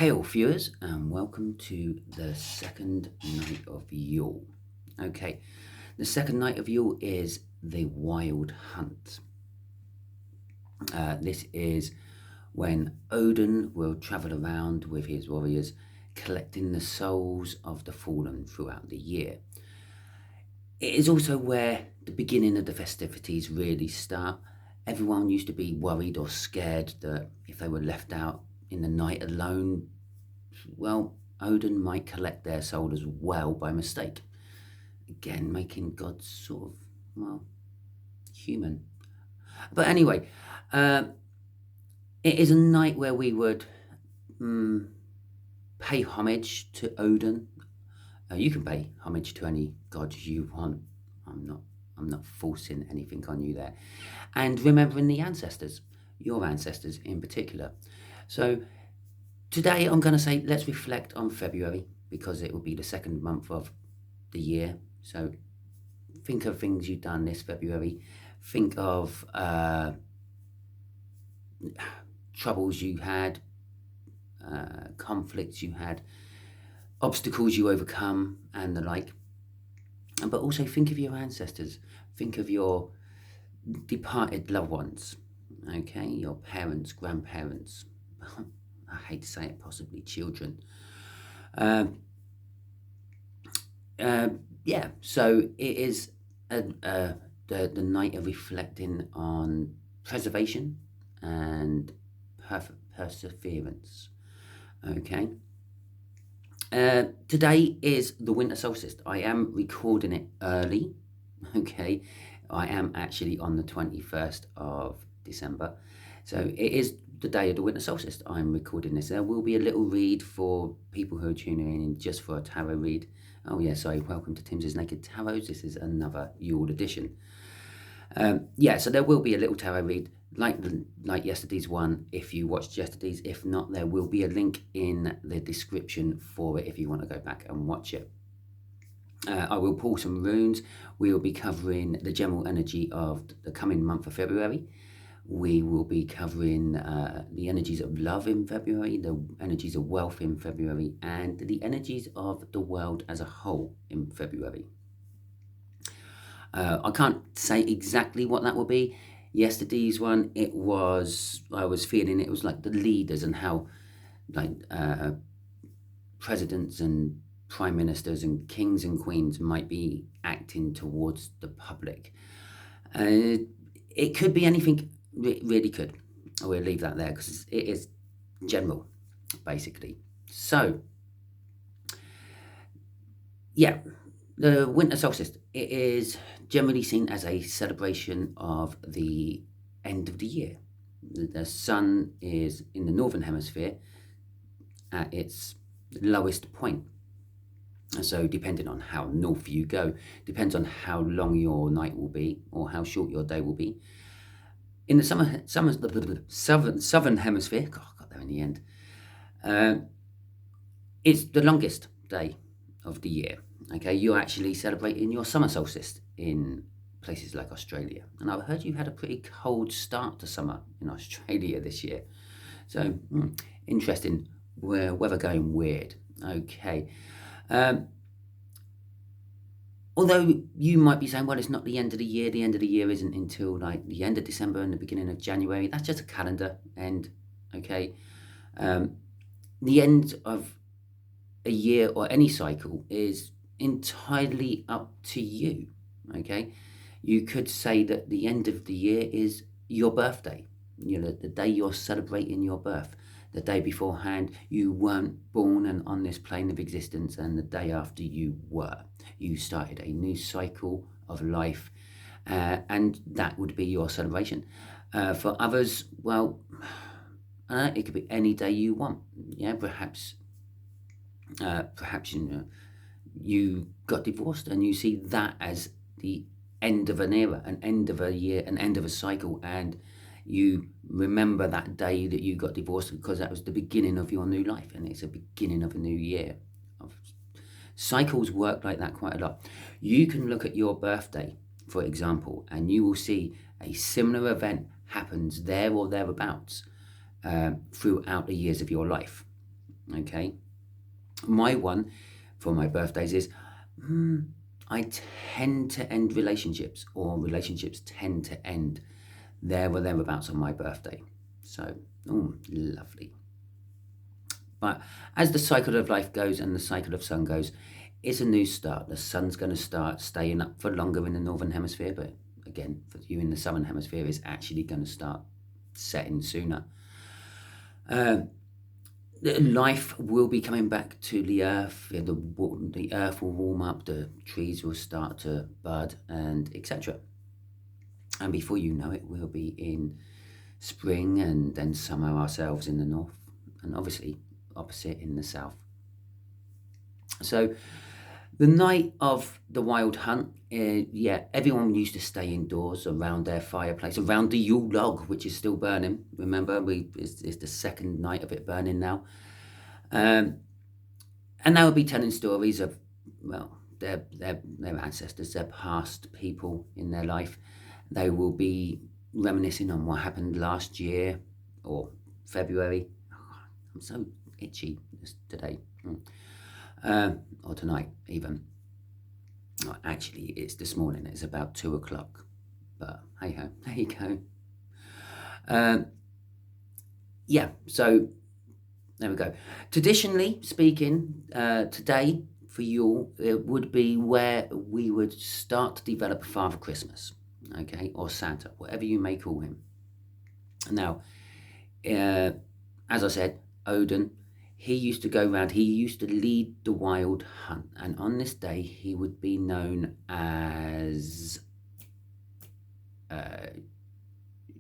Hey all viewers, and welcome to the second night of Yule. Okay, the second night of Yule is the Wild Hunt. This is when Odin will travel around with his warriors, collecting the souls of the fallen throughout the year. It is also where the beginning of the festivities really start. Everyone used to be worried or scared that if they were left out in the night alone, well, Odin might collect their soul as well by mistake. Again, making gods sort of, well, human. But anyway, it is a night where we would pay homage to Odin. You can pay homage to any god you want. I'm not forcing anything on you there. And remembering the ancestors, your ancestors in particular. So today I'm going to say let's reflect on February because it will be the second month of the year. So think of things you've done this February. Think of troubles you had, conflicts you had, obstacles you overcome and the like. But also think of your ancestors. Think of your departed loved ones. Okay, your parents, grandparents. I hate to say it, possibly children. Yeah, so it is the night of reflecting on preservation and perseverance. Okay. Today is the winter solstice. I am recording it early. Okay, I am actually on the 21st of December. So it is the day of the winter solstice. I'm recording this. There will be a little read for people who are tuning in just for a tarot read. Oh yeah, sorry, welcome to Timsy Naked Tarot. This is another Yule edition. Yeah, so there will be a little tarot read like yesterday's one if you watched yesterday's. If not, there will be a link in the description for it if you want to go back and watch it. I will pull some runes. We will be covering the general energy of the coming month of February. We will be covering the energies of love in February, the energies of wealth in February, and the energies of the world as a whole in February. I can't say exactly what that will be. Yesterday's one, I was feeling it was like the leaders and how like presidents and prime ministers and kings and queens might be acting towards the public. It could be anything, really could. I will leave that there because it is general, basically. So, yeah, the winter solstice, it is generally seen as a celebration of the end of the year. The sun is in the northern hemisphere at its lowest point. So depending on how north you go, depends on how long your night will be or how short your day will be. In the southern hemisphere, God, I got there in the end, it's the longest day of the year. Okay, you're actually celebrating your summer solstice in places like Australia. And I've heard you had a pretty cold start to summer in Australia this year. So, interesting, weather going weird. Okay. Although you might be saying, well, it's not the end of the year. The end of the year isn't until like the end of December and the beginning of January. That's just a calendar end, okay? The end of a year or any cycle is entirely up to you, okay? You could say that the end of the year is your birthday, the day you're celebrating your birth. The day beforehand, you weren't born and on this plane of existence, and the day after you were. You started a new cycle of life, and that would be your celebration. For others, well, it could be any day you want. Yeah, perhaps you got divorced and you see that as the end of an era, an end of a year, an end of a cycle, and you remember that day that you got divorced because that was the beginning of your new life and it's a beginning of a new year. Cycles work like that quite a lot. You can look at your birthday, for example, and you will see a similar event happens there or thereabouts throughout the years of your life. Okay. My one for my birthdays is I tend to end relationships, or relationships tend to end there or thereabouts on my birthday. So, lovely. But as the cycle of life goes and the cycle of sun goes, it's a new start. The sun's going to start staying up for longer in the northern hemisphere, but again, for you in the southern hemisphere, it's actually going to start setting sooner. Life will be coming back to the earth. The earth will warm up. The trees will start to bud, and etc. And before you know it, we'll be in spring and then summer ourselves in the north, and obviously opposite in the south. So the night of the wild hunt, everyone used to stay indoors around their fireplace, around the Yule log, which is still burning. Remember, it's the second night of it burning now. And they would be telling stories of, well, their ancestors, their past people in their life. They will be reminiscing on what happened last year or February. Oh, I'm so itchy today. Or tonight even. Oh, actually, it's this morning. It's about 2:00. But hey ho, there you go. So there we go. Traditionally speaking, today for Yule, it would be where we would start to develop a Father Christmas, okay, or Santa, whatever you may call him. Now, as I said, Odin, he used to go around, he used to lead the wild hunt, and on this day he would be known as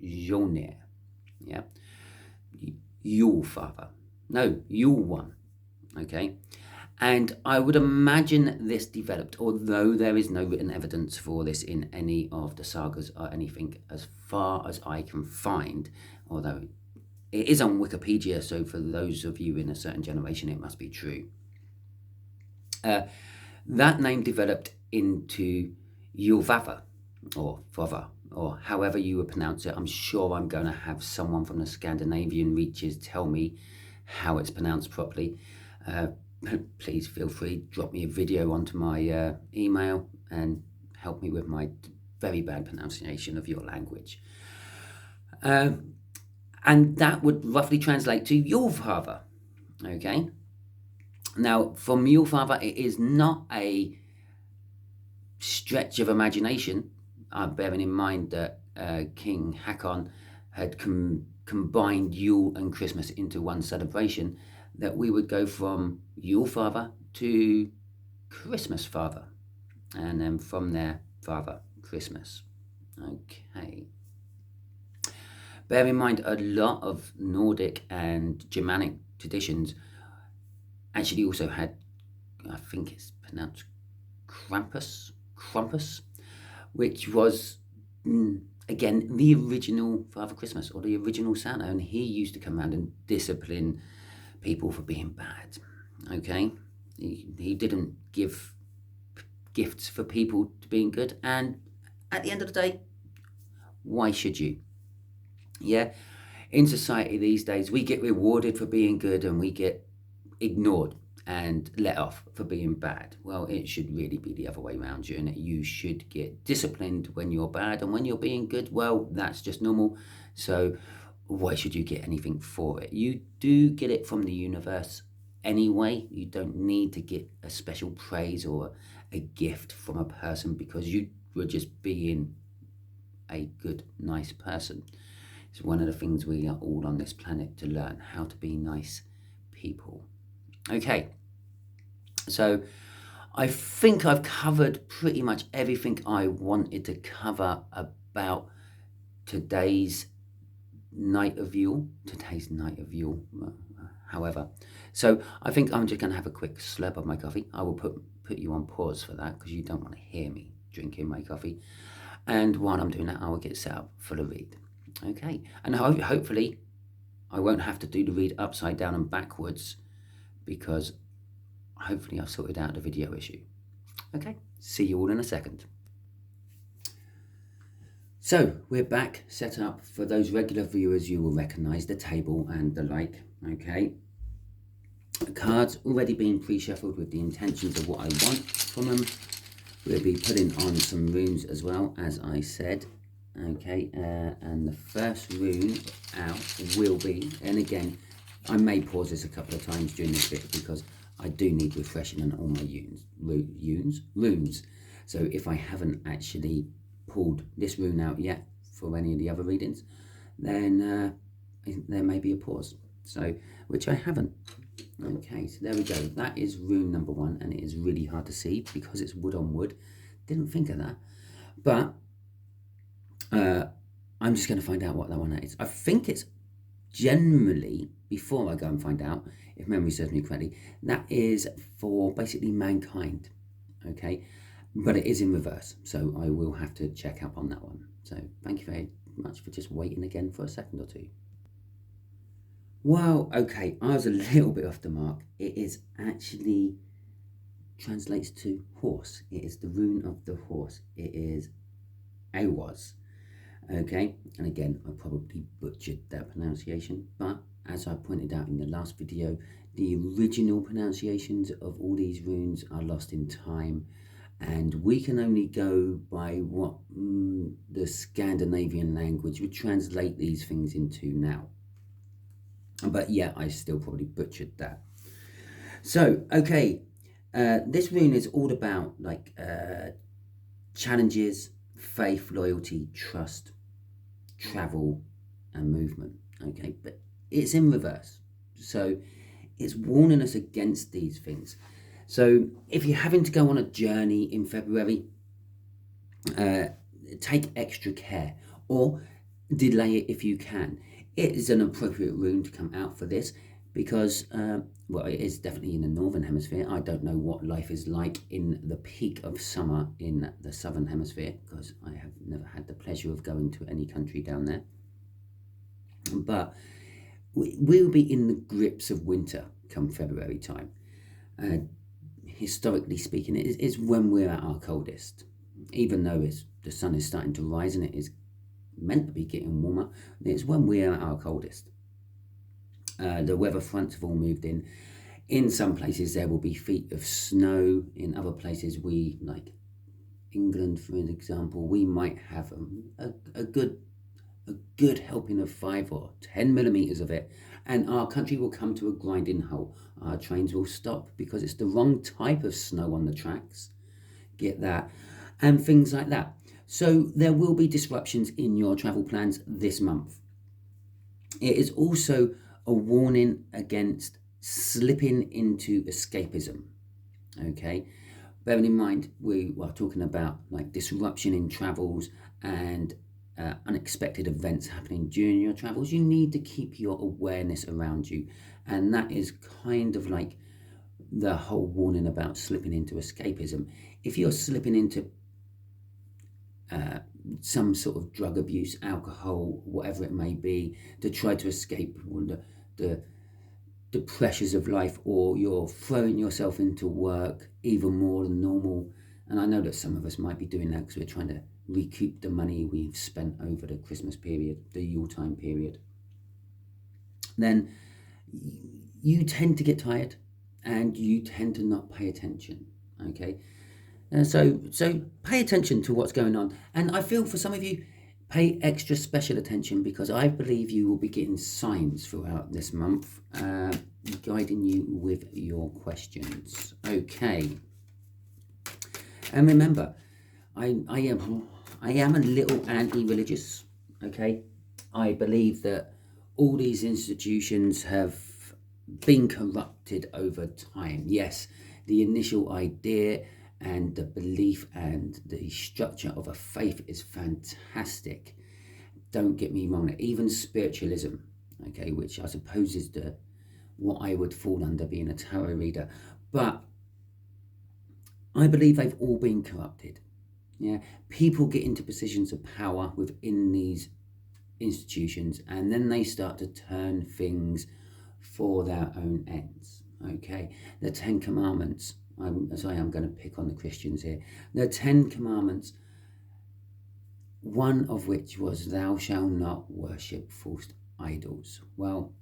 Mjolnir, yeah, Yule Father. No, Yule one, okay? And I would imagine this developed, although there is no written evidence for this in any of the sagas or anything as far as I can find, although it is on Wikipedia, so for those of you in a certain generation, it must be true. That name developed into Yulvava, or Vava, or however you would pronounce it. I'm sure I'm going to have someone from the Scandinavian reaches tell me how it's pronounced properly. Please feel free, drop me a video onto my email and help me with my very bad pronunciation of your language. And that would roughly translate to Yule Father, okay? Now, from Yule Father, it is not a stretch of imagination, bearing in mind that King Hakon had combined Yule and Christmas into one celebration, that we would go from Yule Father to Christmas Father, and then from there, Father Christmas. Okay. Bear in mind, a lot of Nordic and Germanic traditions actually also had, I think it's pronounced Krampus, which was, again, the original Father Christmas, or the original Santa, and he used to come around and discipline people for being bad, okay? He didn't give gifts for people to being good, and at the end of the day, why should you? Yeah, in society these days, we get rewarded for being good and we get ignored and let off for being bad. Well, it should really be the other way around, and you should get disciplined when you're bad, and when you're being good, well, that's just normal. So why should you get anything for it? You do get it from the universe anyway. You don't need to get a special praise or a gift from a person because you were just being a good, nice person. It's one of the things we are all on this planet to learn, how to be nice people. Okay, so I think I've covered pretty much everything I wanted to cover about today's night of Yule. However, so I think I'm just going to have a quick slurp of my coffee. I will put you on pause for that because you don't want to hear me drinking my coffee. And while I'm doing that, I will get set up for the read. Okay, and hopefully I won't have to do the read upside down and backwards because hopefully I've sorted out the video issue. Okay, see you all in a second. So we're back, set up. For those regular viewers, you will recognise the table and the like, okay? The cards already been pre-shuffled with the intentions of what I want from them. We'll be putting on some runes as well, as I said. Okay, and the first rune out will be, and again, I may pause this a couple of times during this bit because I do need refreshing on all my runes. So if I haven't actually pulled this rune out yet for any of the other readings, then there may be a pause. So, which I haven't. Okay, so there we go. That is rune number 1, and it is really hard to see because it's wood on wood. Didn't think of that, but I'm just going to find out what that one is. I think it's generally, before I go and find out, if memory serves me correctly, that is for basically mankind, okay? But it is in reverse, so I will have to check up on that one. So thank you very much for just waiting again for a second or two. Well, okay, I was a little bit off the mark. It is actually translates to horse. It is the rune of the horse. It is Awaz. Okay, and again, I probably butchered that pronunciation, but as I pointed out in the last video, the original pronunciations of all these runes are lost in time, and we can only go by what the Scandinavian language would translate these things into now. But yeah, I still probably butchered that. So, okay, this rune is all about like challenges, faith, loyalty, trust, travel, and movement. Okay, but it's in reverse. So it's warning us against these things. So if you're having to go on a journey in February, take extra care or delay it if you can. It is an appropriate rune to come out for this because, well, it is definitely in the Northern Hemisphere. I don't know what life is like in the peak of summer in the Southern Hemisphere because I have never had the pleasure of going to any country down there. But we'll be in the grips of winter come February time. Historically speaking, it is when we're at our coldest. Even though the sun is starting to rise and it is meant to be getting warmer, it's when we're at our coldest. The weather fronts have all moved in. In some places there will be feet of snow. In other places, we, like England for an example, we might have a good helping of 5 or 10 millimeters of it, and our country will come to a grinding halt. Our trains will stop because it's the wrong type of snow on the tracks. Get that? And things like that. So there will be disruptions in your travel plans this month. It is also a warning against slipping into escapism. Okay, bearing in mind we are talking about like disruption in travels and unexpected events happening during your travels. You need to keep your awareness around you, and that is kind of like the whole warning about slipping into escapism. If you're slipping into some sort of drug abuse, alcohol, whatever it may be, to try to escape the pressures of life, or you're throwing yourself into work even more than normal, and I know that some of us might be doing that because we're trying to recoup the money we've spent over the Christmas period, the Yuletide period, then you tend to get tired and you tend to not pay attention. Okay, so pay attention to what's going on, and I feel for some of you, pay extra special attention because I believe you will be getting signs throughout this month, guiding you with your questions. Okay, and remember, I am a little anti-religious. Okay, I believe that all these institutions have been corrupted over time. Yes, the initial idea and the belief and the structure of a faith is fantastic. Don't get me wrong. Even spiritualism, okay, which I suppose is what I would fall under being a tarot reader, but I believe they've all been corrupted. Yeah, people get into positions of power within these institutions, and then they start to turn things for their own ends. Okay, the 10 Commandments. I'm going to pick on the Christians here. The 10 Commandments, one of which was thou shalt not worship false idols. Well,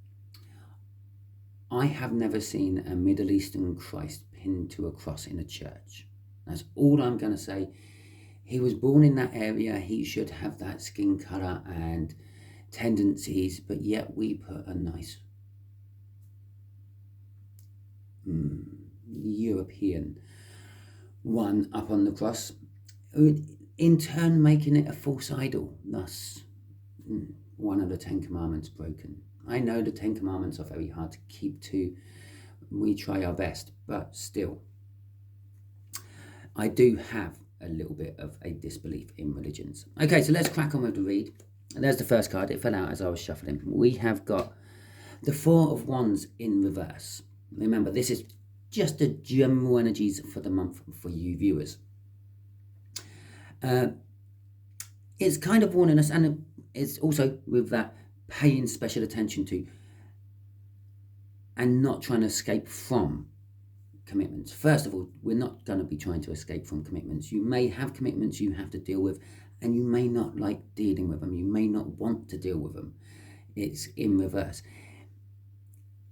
I have never seen a Middle Eastern Christ pinned to a cross in a church. That's all I'm going to say. He was born in that area. He should have that skin colour and tendencies, but yet we put a nice European one up on the cross, in turn making it a false idol. Thus, one of the 10 Commandments broken. I know the 10 Commandments are very hard to keep to. We try our best, but still, I do have a little bit of a disbelief in religions. Okay, so let's crack on with the read. There's the first card. It fell out as I was shuffling. We have got the Four of Wands in reverse. Remember, this is just the general energies for the month for you viewers. It's kind of warning us, and it's also with that paying special attention to and not trying to escape from commitments. First of all, we're not going to be trying to escape from commitments. You may have commitments you have to deal with, and you may not like dealing with them. You may not want to deal with them. It's in reverse.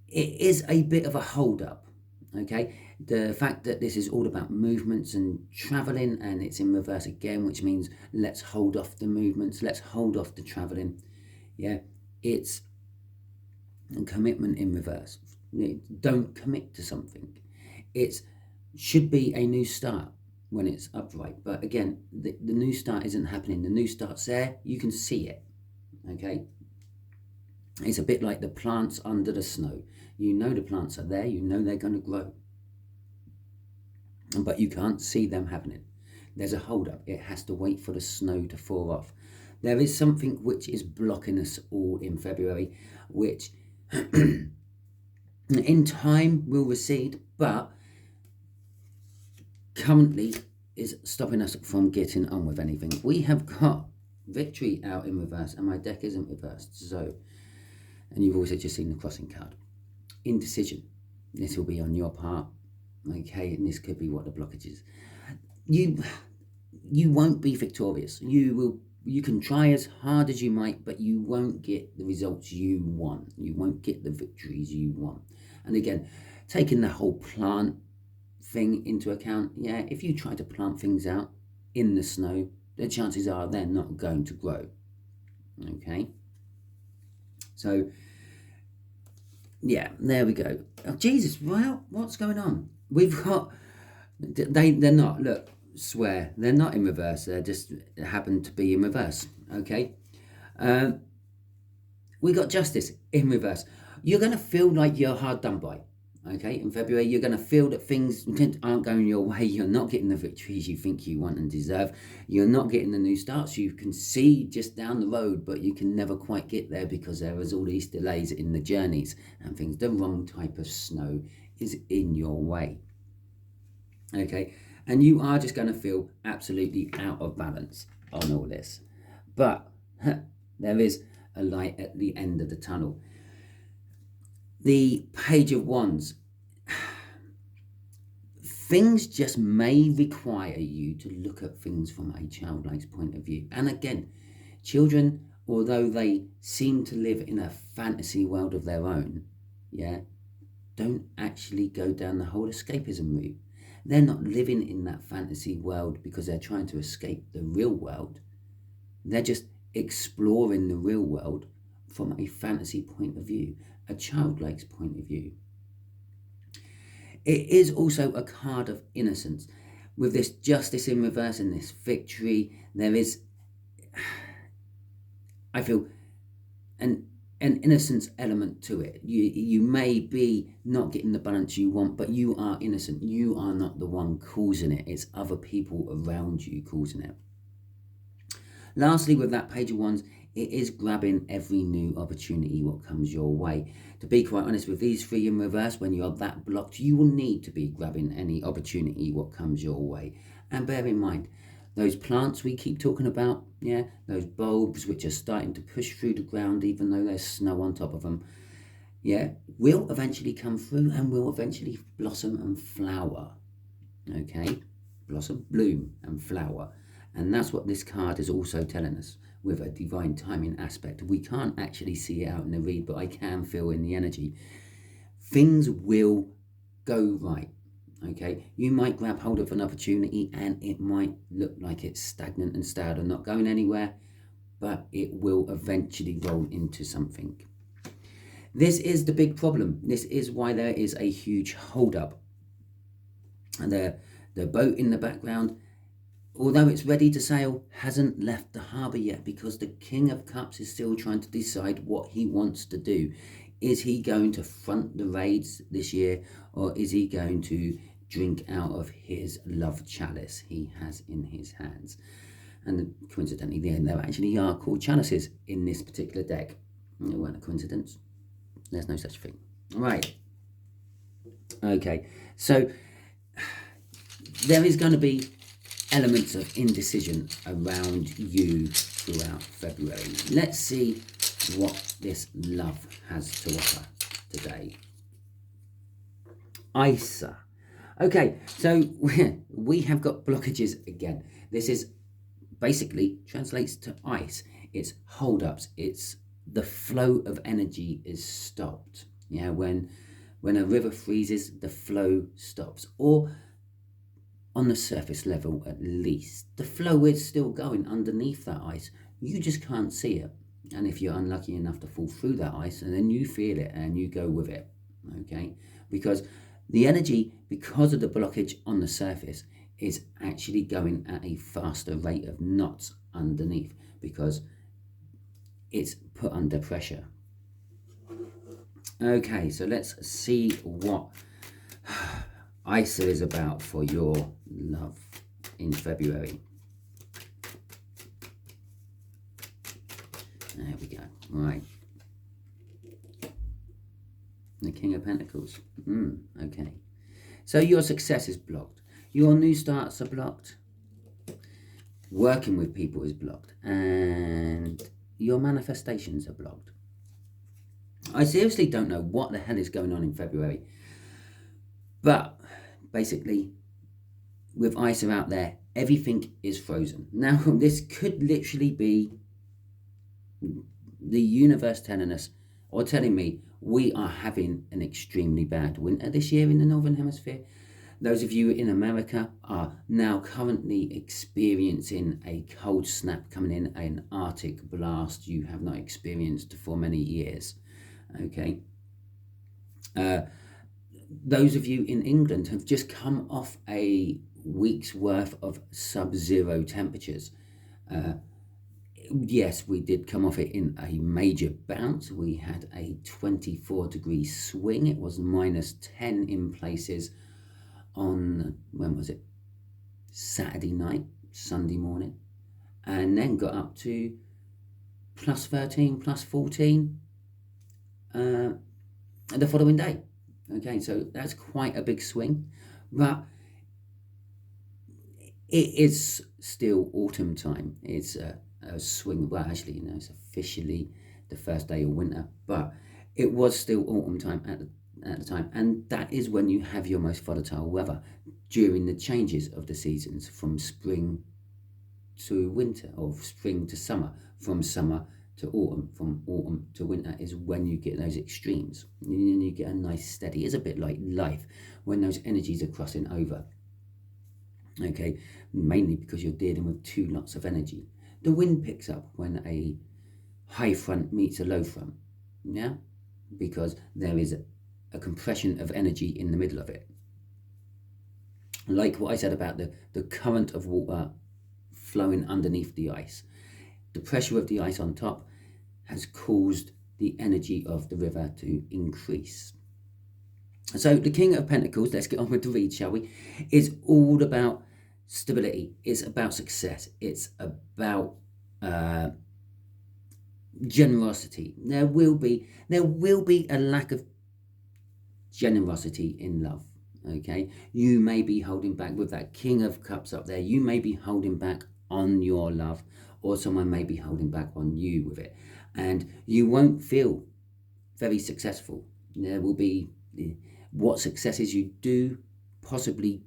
It is a bit of a hold-up, okay? The fact that this is all about movements and travelling, and it's in reverse again, which means let's hold off the movements, let's hold off the travelling. Yeah, it's a commitment in reverse. Don't commit to something. It should be a new start when it's upright. But again, the new start isn't happening. The new start's there. You can see it, okay? It's a bit like the plants under the snow. You know the plants are there. You know they're going to grow. But you can't see them happening. There's a hold-up. It has to wait for the snow to fall off. There is something which is blocking us all in February, which in time will recede, but currently is stopping us from getting on with anything. We have got victory out in reverse, and my deck isn't reversed. So, and you've also just seen the crossing card. Indecision. This will be on your part, okay? And this could be what the blockage is. You won't be victorious. You can try as hard as you might, but you won't get the results you want. You won't get the victories you want. And again, taking the whole plant thing into account, yeah, if you try to plant things out in the snow, the chances are they're not going to grow. Okay? So, yeah, there we go. Oh, Jesus, well, what's going on? We've got, they're not, look, swear, they're not in reverse. They just happen to be in reverse. Okay? We got justice in reverse. You're going to feel like you're hard done by. Okay, in February, you're going to feel that things aren't going your way. You're not getting the victories you think you want and deserve. You're not getting the new starts you can see just down the road, but you can never quite get there because there is all these delays in the journeys and things. The wrong type of snow is in your way. Okay, and you are just going to feel absolutely out of balance on all this. But there is a light at the end of the tunnel. The Page of Wands. Things just may require you to look at things from a childlike point of view. And again, children, although they seem to live in a fantasy world of their own, yeah, don't actually go down the whole escapism route. They're not living in that fantasy world because they're trying to escape the real world. They're just exploring the real world from a fantasy point of view, a childlike point of view. It is also a card of innocence. With this justice in reverse and this victory, there is, I feel, an innocence element to it. You may be not getting the balance you want, but you are innocent. You are not the one causing it. It's other people around you causing it. Lastly, with that Page of Wands, it is grabbing every new opportunity what comes your way. To be quite honest, with these three in reverse, when you're that blocked, you will need to be grabbing any opportunity what comes your way. And bear in mind, those plants we keep talking about, yeah, those bulbs which are starting to push through the ground even though there's snow on top of them, yeah, will eventually come through and will eventually blossom and flower. Okay? Blossom, bloom and flower. And that's what this card is also telling us with a divine timing aspect. We can't actually see it out in the read, but I can feel in the energy. things will go right. Okay, you might grab hold of an opportunity and it might look like it's stagnant and stale and not going anywhere, but it will eventually roll into something. This is the big problem. This is why there is a huge hold-up. And the boat in the background, although it's ready to sail, hasn't left the harbour yet, because the King of Cups is still trying to decide what he wants to do. Is he going to front the raids this year, or is he going to drink out of his love chalice he has in his hands? And coincidentally, there actually are called chalices in this particular deck. It weren't a coincidence. There's no such thing. Right. Okay. So there is going to be elements of indecision around you throughout February. Let's see what this love has to offer today. ISA. Okay, so we have got blockages again. This is basically translates to ice. It's hold-ups. It's the flow of energy is stopped. Yeah, when a river freezes, the flow stops. Or on the surface level, at least, the flow is still going underneath that ice. You just can't see it. And if you're unlucky enough to fall through that ice, and then you feel it and you go with it, okay? Because the energy, because of the blockage on the surface, is actually going at a faster rate of knots underneath, because it's put under pressure. Okay, so let's see what ISA is about for your love in February. There we go. Right. The King of Pentacles. Okay. So your success is blocked. Your new starts are blocked. Working with people is blocked. And your manifestations are blocked. I seriously don't know what the hell is going on in February. But basically, with ISA out there, everything is frozen. Now, this could literally be the universe telling us, or telling me, we are having an extremely bad winter this year in the Northern Hemisphere. Those of you in America are now currently experiencing a cold snap coming in, an Arctic blast you have not experienced for many years. Okay. Those of you in England have just come off a week's worth of sub-zero temperatures. Yes, we did come off it in a major bounce. We had a 24-degree swing. It was -10 in places on, when was it? Saturday night, Sunday morning. And then got up to +13, +14 the following day. Okay, so that's quite a big swing. But it is still autumn time. It's a swing. Well, actually, you know, it's officially the first day of winter, but it was still autumn time at the time, and that is when you have your most volatile weather, during the changes of the seasons from spring to winter, or spring to summer, from summer to autumn, from autumn to winter, is when you get those extremes. And you get a nice steady. It's a bit like life when those energies are crossing over. Okay, mainly because you're dealing with two lots of energy. The wind picks up when a high front meets a low front, yeah? Because there is a compression of energy in the middle of it. Like what I said about the current of water flowing underneath the ice. The pressure of the ice on top has caused the energy of the river to increase. So the King of Pentacles, let's get on with the read, shall we, is all about stability. It's about success. It's about generosity. There will be a lack of generosity in love. Okay, you may be holding back with that King of Cups up there. You may be holding back on your love, or someone may be holding back on you with it, and you won't feel very successful. There will be what successes you do possibly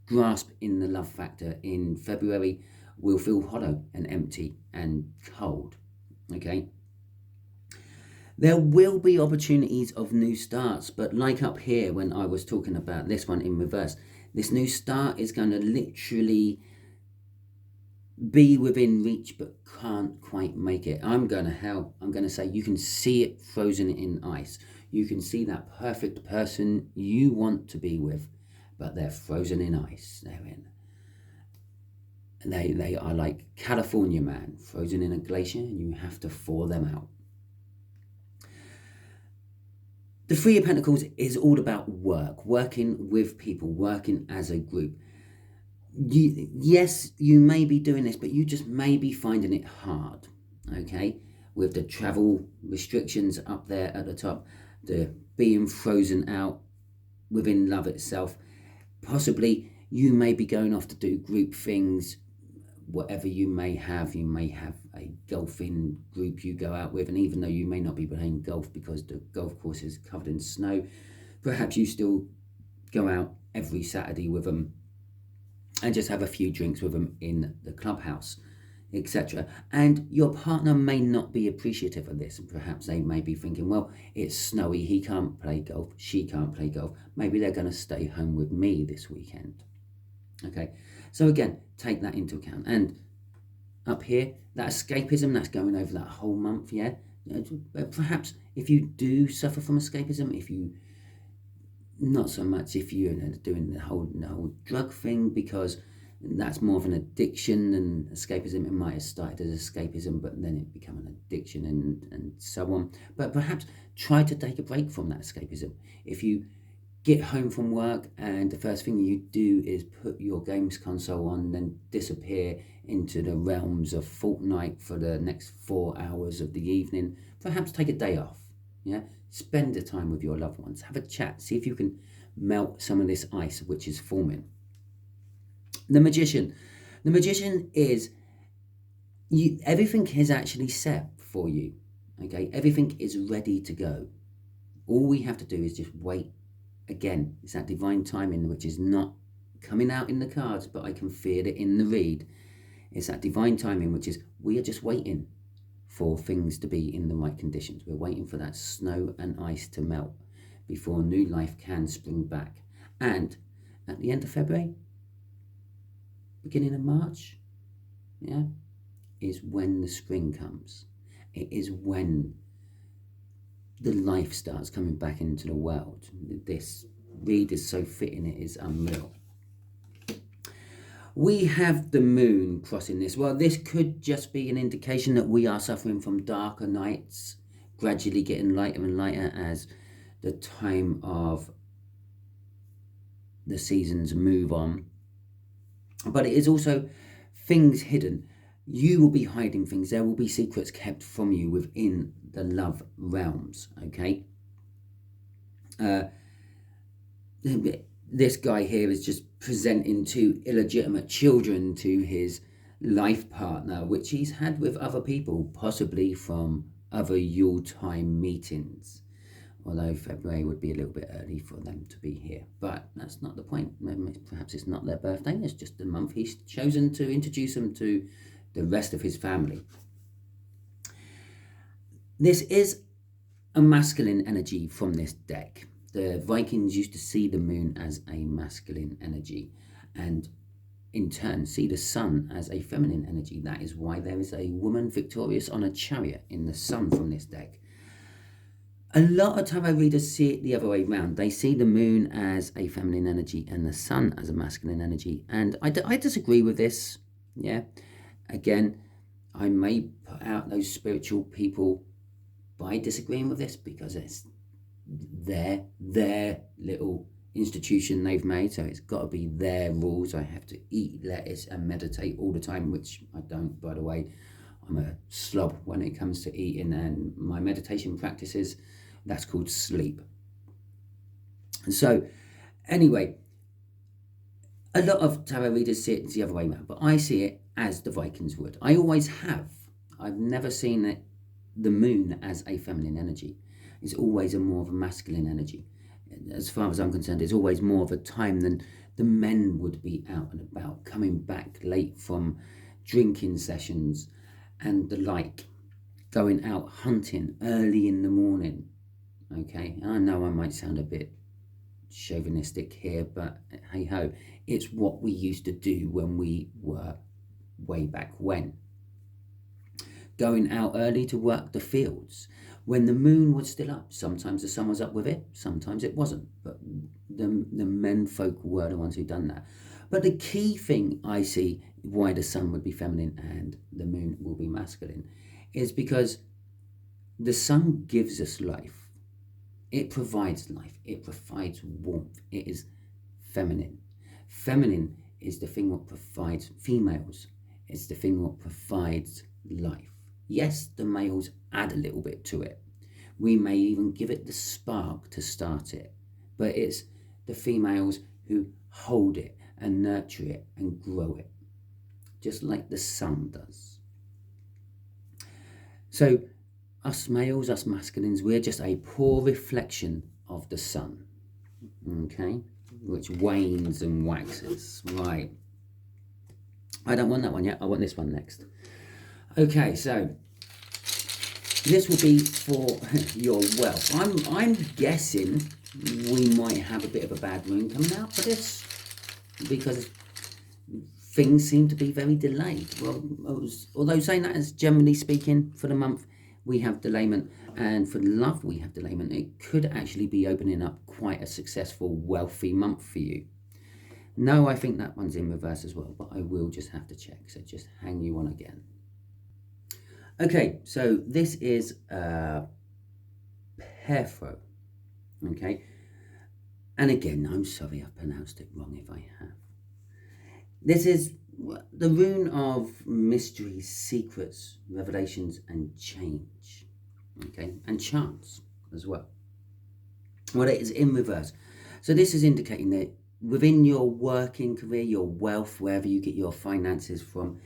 grasp in the love factor in February will feel hollow and empty and cold. Okay, There will be opportunities of new starts, but like up here when I was talking about this one in reverse, this new start is going to literally be within reach but can't quite make it. I'm going to help. I'm going to say you can see it frozen in ice. You can see that perfect person you want to be with, but they're frozen in ice. They are like California man, frozen in a glacier, and you have to thaw them out. The Three of Pentacles is all about work, working with people, working as a group. Yes, you may be doing this, but you just may be finding it hard, okay? With the travel restrictions up there at the top, the being frozen out within love itself. Possibly you may be going off to do group things, whatever you may have a golfing group you go out with, and even though you may not be playing golf because the golf course is covered in snow, perhaps you still go out every Saturday with them and just have a few drinks with them in the clubhouse, etc. And your partner may not be appreciative of this, and perhaps they may be thinking, well, it's snowy, he can't play golf, she can't play golf, maybe they're going to stay home with me this weekend. Okay, so again, take that into account. And up here, that escapism, that's going over that whole month, yeah? Perhaps if you do suffer from escapism, if you, not so much if you're doing the whole drug thing, because that's more of an addiction, and escapism, it might have started as escapism, but then it became an addiction and so on. But perhaps try to take a break from that escapism. If you get home from work and the first thing you do is put your games console on, then disappear into the realms of Fortnite for the next 4 hours of the evening, perhaps take a day off, yeah? Spend the time with your loved ones, have a chat, see if you can melt some of this ice which is forming. The Magician. The Magician is, everything is actually set for you, okay? Everything is ready to go. All we have to do is just wait. Again, it's that divine timing which is not coming out in the cards, but I can feel it in the read. It's that divine timing which is, we are just waiting for things to be in the right conditions. We're waiting for that snow and ice to melt before new life can spring back. And at the end of February, beginning of March, yeah, is when the spring comes. It is when the life starts coming back into the world. This read is so fitting, it is unreal. We have the moon crossing this. Well, this could just be an indication that we are suffering from darker nights, gradually getting lighter and lighter as the time of the seasons move on. But it is also things hidden. You will be hiding things. There will be secrets kept from you within the love realms, okay? This guy here is just presenting two illegitimate children to his life partner, which he's had with other people, possibly from other Yuletide meetings. Although February would be a little bit early for them to be here. But that's not the point. Perhaps it's not their birthday, it's just the month he's chosen to introduce them to the rest of his family. This is a masculine energy from this deck. The Vikings used to see the moon as a masculine energy, and in turn see the sun as a feminine energy. That is why there is a woman victorious on a chariot in the sun from this deck. A lot of tarot readers see it the other way around. They see the moon as a feminine energy and the sun as a masculine energy. And I disagree with this, yeah. Again, I may put out those spiritual people by disagreeing with this because it's their little institution they've made, so it's got to be their rules. I have to eat lettuce and meditate all the time, which I don't, by the way. I'm a slob when it comes to eating, and my meditation practices, that's called sleep. So anyway, a lot of tarot readers see it the other way around, but I see it as the Vikings would. I always have. I've never seen the moon as a feminine energy. It's always more of a masculine energy. As far as I'm concerned, it's always more of a time than the men would be out and about, coming back late from drinking sessions and the like. going out hunting early in the morning. Okay, I know I might sound a bit chauvinistic here, but hey ho, it's what we used to do when we were way back when. Going out early to work the fields when the moon was still up. Sometimes the sun was up with it, sometimes it wasn't, but the men folk were the ones who done that. But the key thing I see why the sun would be feminine and the moon will be masculine is because the sun gives us life. It provides life. It provides warmth. It is feminine. Feminine is the thing that provides females. It's the thing that provides life. Yes, the males add a little bit to it. We may even give it the spark to start it. But it's the females who hold it and nurture it and grow it, just like the sun does. So us males, us masculines, we're just a poor reflection of the sun, okay, which wanes and waxes. Right, I don't want that one yet, I want this one next. Okay, so this will be for your wealth. I'm guessing we might have a bit of a bad rune coming out for this because things seem to be very delayed. Well, although saying that is generally speaking, for the month we have delayment, and for love we have delayment. It could actually be opening up quite a successful, wealthy month for you. No, I think that one's in reverse as well, but I will just have to check, so just hang you on again. Okay, so this is Perfro, okay? And again, I'm sorry I've pronounced it wrong if I have. This is the rune of mysteries, secrets, revelations, and change, okay? And chance as well. Well, it is in reverse. So this is indicating that within your working career, your wealth, wherever you get your finances from,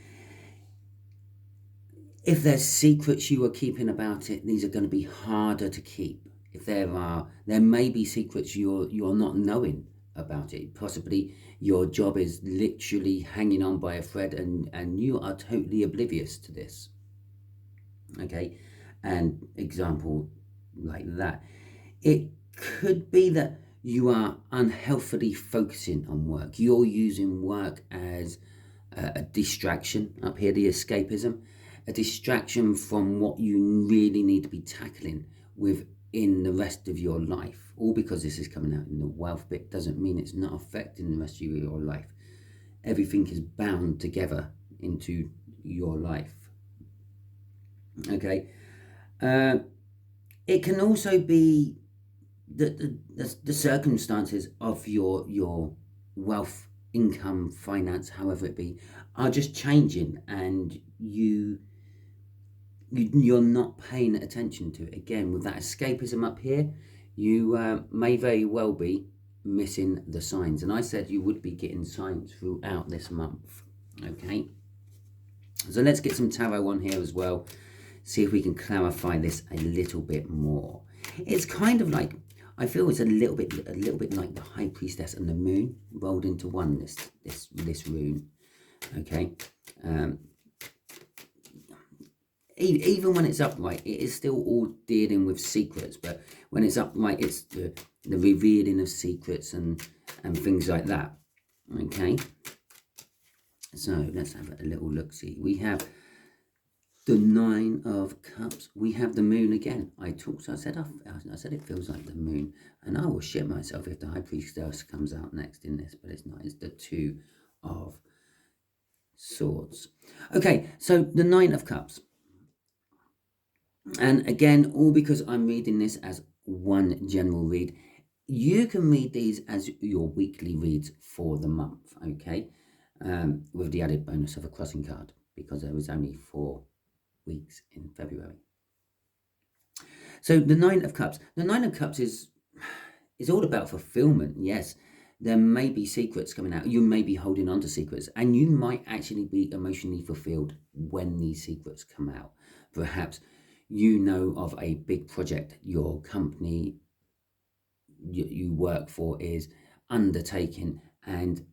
if there's secrets you are keeping about it, these are going to be harder to keep. If there may be secrets you're not knowing about it. Possibly your job is literally hanging on by a thread and you are totally oblivious to this. Okay, and example like that. It could be that you are unhealthily focusing on work. You're using work as a distraction, up here the escapism, a distraction from what you really need to be tackling within the rest of your life. All because this is coming out in the wealth bit doesn't mean it's not affecting the rest of your life. Everything is bound together into your life. Okay, it can also be the circumstances of your wealth, income, finance, however it be, are just changing, and you're not paying attention to it. Again, with that escapism up here, you may very well be missing the signs. And I said you would be getting signs throughout this month. Okay, so let's get some tarot on here as well. See if we can clarify this a little bit more. It's kind of like, I feel it's a little bit like the High Priestess and the Moon rolled into one. This rune. Okay. Even when it's upright, it is still all dealing with secrets. But when it's upright, it's the revealing of secrets and things like that. Okay. So let's have a little look. See, we have the Nine of Cups. We have the Moon again. I said it feels like the Moon, and I will shit myself if the High Priestess comes out next in this, but it's not. It's the Two of Swords. Okay, so the Nine of Cups. And again, all because I'm reading this as one general read. You can read these as your weekly reads for the month, okay? With the added bonus of a crossing card, because there was only 4 weeks in February. So the Nine of Cups. The Nine of Cups is all about fulfillment. Yes, there may be secrets coming out. You may be holding on to secrets, and you might actually be emotionally fulfilled when these secrets come out. Perhaps you know of a big project your company you work for is undertaking, and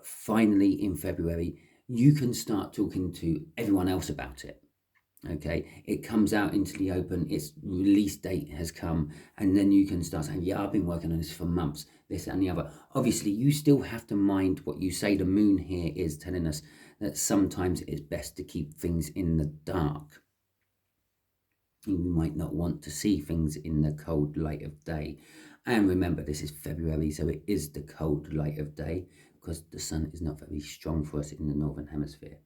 finally in February you can start talking to everyone else about it. Okay, it comes out into the open, its release date has come, and then you can start saying, yeah, I've been working on this for months, this and the other. Obviously, you still have to mind what you say. The moon here is telling us that sometimes it's best to keep things in the dark. You might not want to see things in the cold light of day. And remember, this is February, so it is the cold light of day, because the sun is not very strong for us in the northern hemisphere.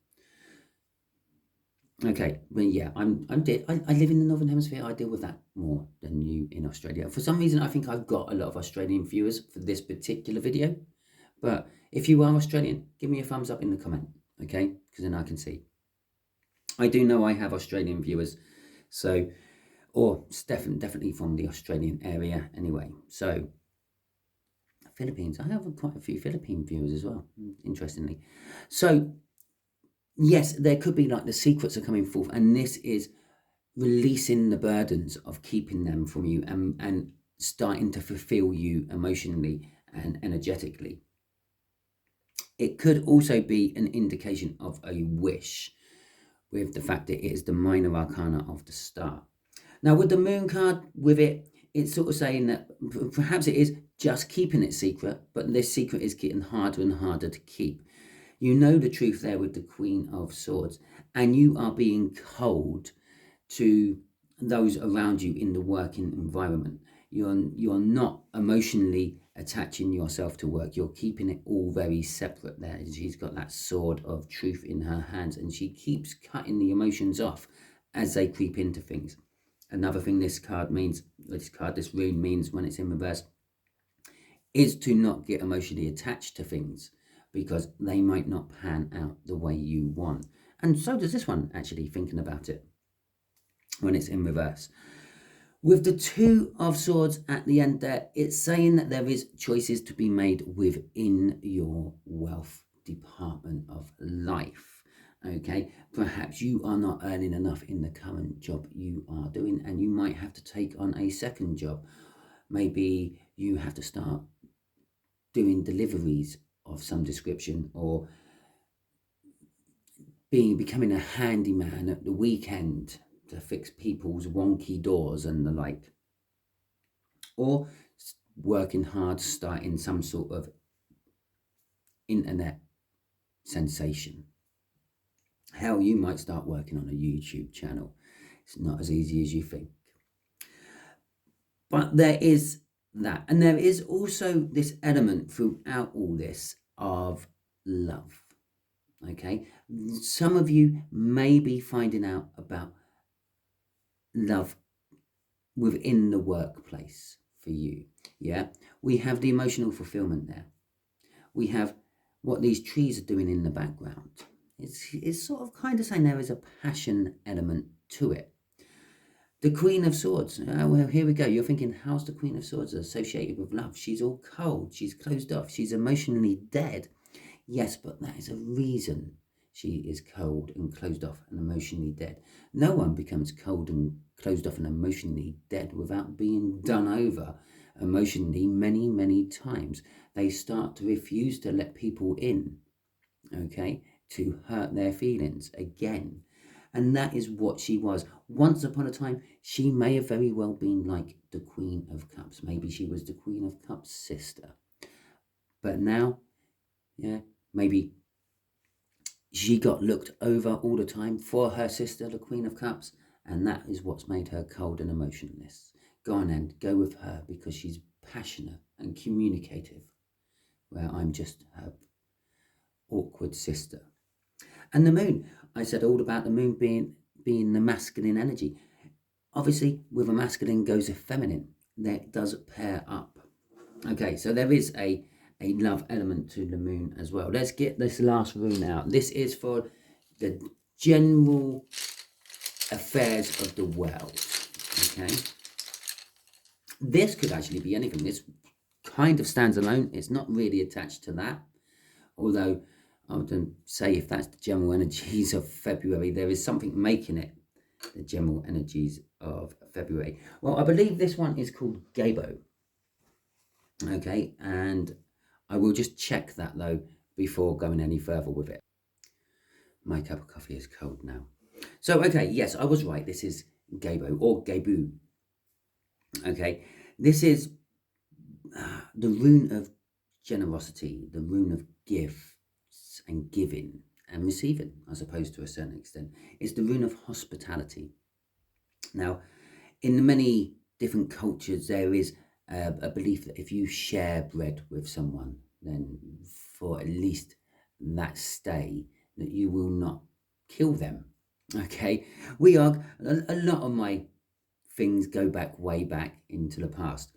Okay, well, yeah, I live in the northern hemisphere. I deal with that more than you in Australia. For some reason, I think I've got a lot of Australian viewers for this particular video. But if you are Australian, give me a thumbs up in the comment, okay? Because then I can see. I do know I have Australian viewers, so, or definitely from the Australian area anyway. So, Philippines, I have quite a few Philippine viewers as well, interestingly. So, yes, there could be like the secrets are coming forth, and this is releasing the burdens of keeping them from you and starting to fulfill you emotionally and energetically. It could also be an indication of a wish, with the fact that it is the minor arcana of the star. Now, with the moon card, with it, it's sort of saying that perhaps it is just keeping it secret, but this secret is getting harder and harder to keep. You know the truth there with the Queen of Swords, and you are being cold to those around you in the working environment. You're not emotionally attaching yourself to work. You're keeping it all very separate there. She's got that sword of truth in her hands, and she keeps cutting the emotions off as they creep into things. Another thing this rune means when it's in reverse, is to not get emotionally attached to things, because they might not pan out the way you want. And so does this one, actually, thinking about it, when it's in reverse. With the Two of Swords at the end there, it's saying that there is choices to be made within your wealth department of life. Okay, perhaps you are not earning enough in the current job you are doing, and you might have to take on a second job. Maybe you have to start doing deliveries of some description, or becoming a handyman at the weekend to fix people's wonky doors and the like, or working hard, starting some sort of internet sensation. Hell, you might start working on a YouTube channel. It's not as easy as you think. But there is that, and there is also this element throughout all this of love. Okay, some of you may be finding out about love within the workplace for you. Yeah, we have the emotional fulfillment there. We have what these trees are doing in the background. It's sort of kind of saying there is a passion element to it. The Queen of Swords. Well, here we go. You're thinking, how's the Queen of Swords associated with love? She's all cold. She's closed off. She's emotionally dead. Yes, but that is a reason she is cold and closed off and emotionally dead. No one becomes cold and closed off and emotionally dead without being done over emotionally many, many times. They start to refuse to let people in, okay, to hurt their feelings again. And that is what she was. Once upon a time, she may have very well been like the Queen of Cups. Maybe she was the Queen of Cups' sister. But now, yeah, maybe she got looked over all the time for her sister, the Queen of Cups, and that is what's made her cold and emotionless. Go on and go with her, because she's passionate and communicative, where I'm just her awkward sister. And the moon, I said all about the moon being the masculine energy. Obviously, with a masculine goes a feminine. That does pair up. Okay, so there is a love element to the moon as well. Let's get this last rune out. This is for the general affairs of the world. Okay, this could actually be anything. This kind of stands alone. It's not really attached to that, although I would say if that's the general energies of February, there is something making it the general energies of February. Well, I believe this one is called Gabo. Okay, and I will just check that though before going any further with it. My cup of coffee is cold now. So, okay, yes, I was right. This is Gabo or Gabu. Okay, this is the rune of generosity, the rune of gifts and giving and receiving, I suppose, to a certain extent. It's the rune of hospitality. Now, in many different cultures, there is a belief that if you share bread with someone, then for at least that stay, that you will not kill them. Okay, we are a lot of my things go back way back into the past.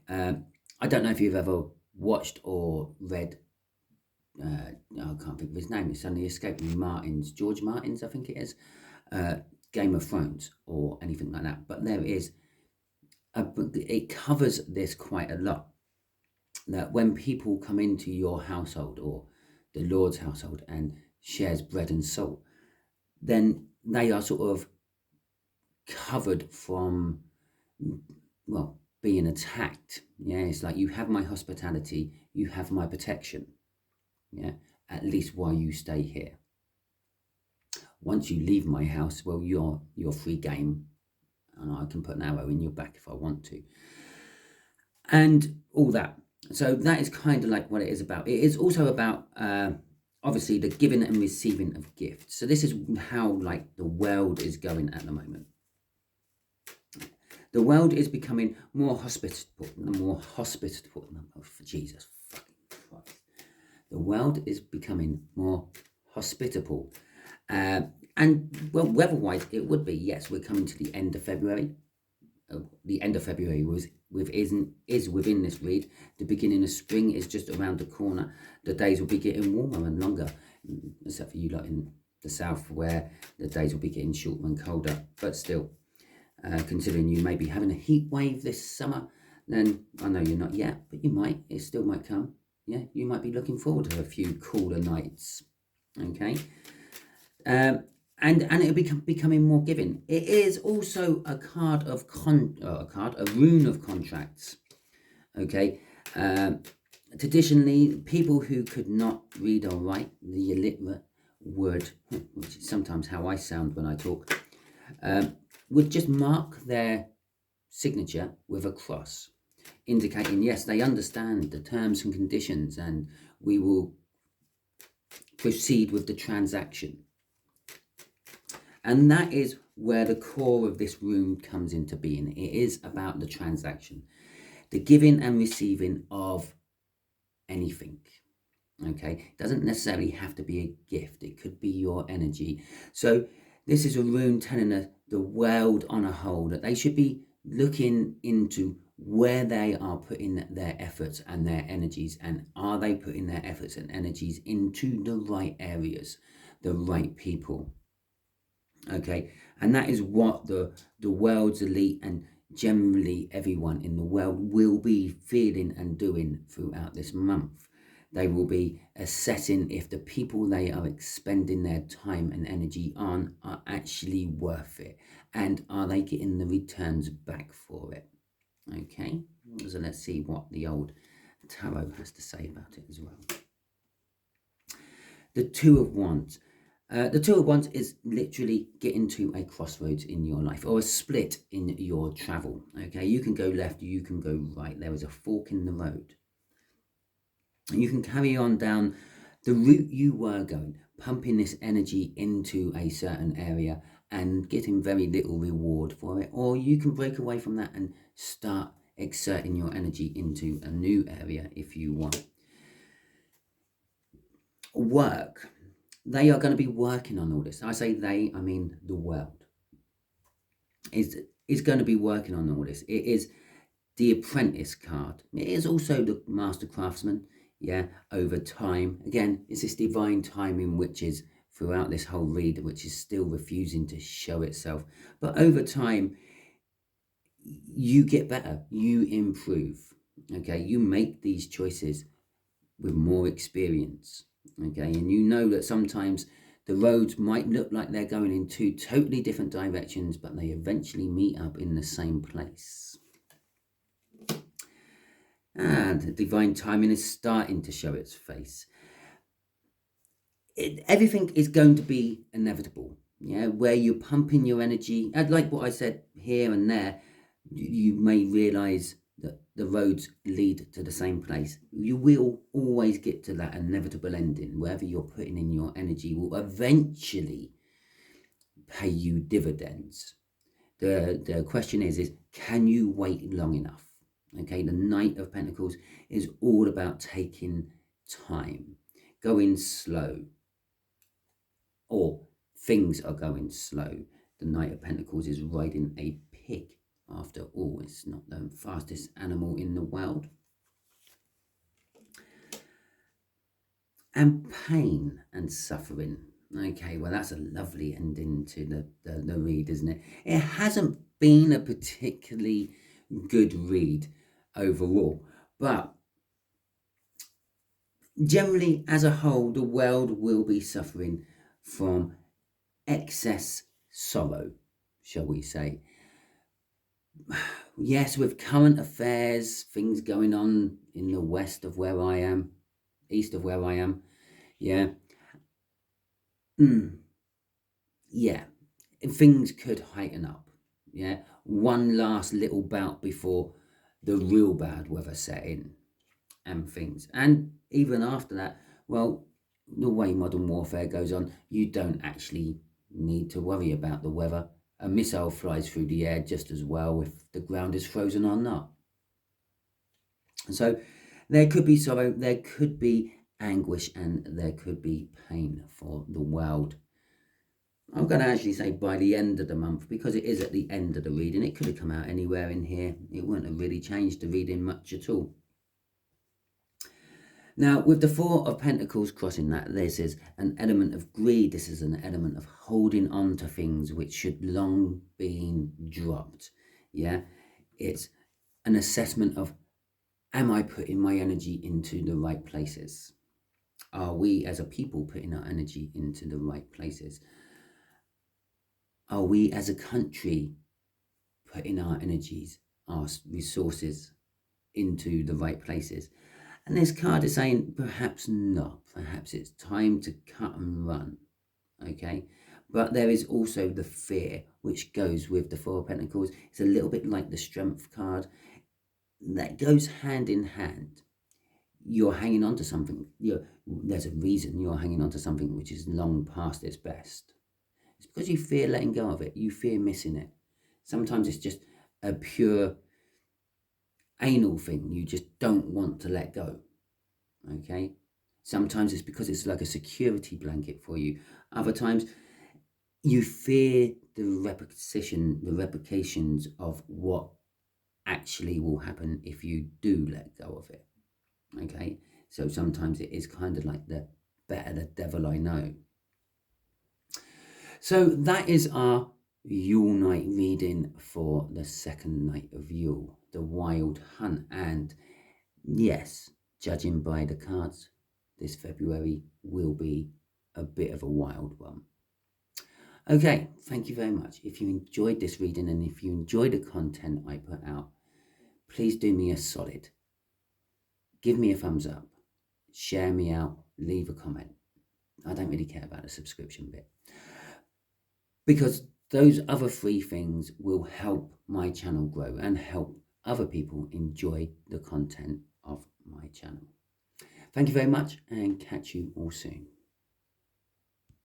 I don't know if you've ever watched or read. I can't think of his name. It's suddenly escaped me. George Martin's, I think it is. Uh, Game of Thrones or anything like that. But there is it covers this quite a lot. That when people come into your household or the Lord's household and shares bread and salt, then they are sort of covered from, well, being attacked. Yeah, it's like you have my hospitality, you have my protection. Yeah, at least while you stay here. Once you leave my house, well, you're free game, and I can put an arrow in your back if I want to, and all that. So that is kind of like what it is about. It is also about obviously the giving and receiving of gifts. So this is how like the world is going at the moment. The world is becoming more hospitable, Oh, for Jesus fucking Christ. The world is becoming more hospitable. And well, weather-wise, it would be, yes, we're coming to the end of February. The end of February is within this read. The beginning of spring is just around the corner. The days will be getting warmer and longer, except for you lot in the south, where the days will be getting shorter and colder. But still, considering you may be having a heat wave this summer, then I know you're not yet, but you might. It still might come. Yeah, you might be looking forward to a few cooler nights. Okay. And it'll be becoming more giving. It is also a card of a rune of contracts. Okay, traditionally, people who could not read or write, the illiterate, would, which is sometimes how I sound when I talk, would just mark their signature with a cross, indicating yes, they understand the terms and conditions, and we will proceed with the transaction. And that is where the core of this rune comes into being. It is about the transaction, the giving and receiving of anything. Okay, it doesn't necessarily have to be a gift. It could be your energy. So this is a rune telling the world on a whole that they should be looking into where they are putting their efforts and their energies, and are they putting their efforts and energies into the right areas, the right people. Okay, and that is what the world's elite and generally everyone in the world will be feeling and doing throughout this month. They will be assessing if the people they are expending their time and energy on are actually worth it, and are they getting the returns back for it. Okay, so let's see what the old tarot has to say about it as well. The Two of Wands. The Two of Wands is literally getting to a crossroads in your life, or a split in your travel. Okay, you can go left, you can go right. There is a fork in the road. And you can carry on down the route you were going, pumping this energy into a certain area and getting very little reward for it. Or you can break away from that and start exerting your energy into a new area if you want. Work. They are going to be working on all this. I say they, I mean the world is going to be working on all this. It is the Apprentice card. It is also the Master Craftsman. Yeah, over time. Again, it's this divine timing which is throughout this whole read, which is still refusing to show itself. But over time, you get better. You improve. Okay, you make these choices with more experience. Okay, and you know that sometimes the roads might look like they're going in two totally different directions, but they eventually meet up in the same place. And divine timing is starting to show its face. Everything is going to be inevitable. yeah, where you're pumping your energy. And like what I said here and there, you may realize that the roads lead to the same place. You will always get to that inevitable ending. Wherever you're putting in your energy will eventually pay you dividends. The question is can you wait long enough? Okay, the Knight of Pentacles is all about taking time, going slow, or things are going slow. The Knight of Pentacles is riding a pig. After all, it's not the fastest animal in the world. And pain and suffering. Okay, well, that's a lovely ending to the read, isn't it? It hasn't been a particularly good read overall, but generally, as a whole, the world will be suffering from excess sorrow, shall we say. Yes, with current affairs, things going on in the west of where I am, east of where I am, yeah. Yeah, things could heighten up, yeah. One last little bout before the real bad weather set in and things. And even after that, well, the way modern warfare goes on, you don't actually need to worry about the weather. A missile flies through the air just as well if the ground is frozen or not. So there could be sorrow, there could be anguish, and there could be pain for the world. I'm going to actually say by the end of the month, because it is at the end of the reading. It could have come out anywhere in here. It wouldn't have really changed the reading much at all. Now, with the Four of Pentacles crossing that, this is an element of greed. This is an element of holding on to things which should long been dropped. Yeah, it's an assessment of, am I putting my energy into the right places? Are we as a people putting our energy into the right places? Are we as a country putting our energies, our resources into the right places? And this card is saying, perhaps not. Perhaps it's time to cut and run, okay? But there is also the fear which goes with the Four of Pentacles. It's a little bit like the Strength card. That goes hand in hand. You're hanging on to something. There's a reason you're hanging on to something which is long past its best. It's because you fear letting go of it. You fear missing it. Sometimes it's just a pure anal thing. You just don't want to let go. Okay? Sometimes it's because it's like a security blanket for you. Other times you fear the repercussions of what actually will happen if you do let go of it. Okay? So sometimes it is kind of like the better the devil I know. So that is our Yule night reading for the second night of Yule, the Wild Hunt. And yes, judging by the cards, this February will be a bit of a wild one. Okay, thank you very much. If you enjoyed this reading and if you enjoy the content I put out, please do me a solid. Give me a thumbs up, share me out, leave a comment. I don't really care about the subscription bit, because those other three things will help my channel grow and help other people enjoy the content of my channel. Thank you very much, and catch you all soon.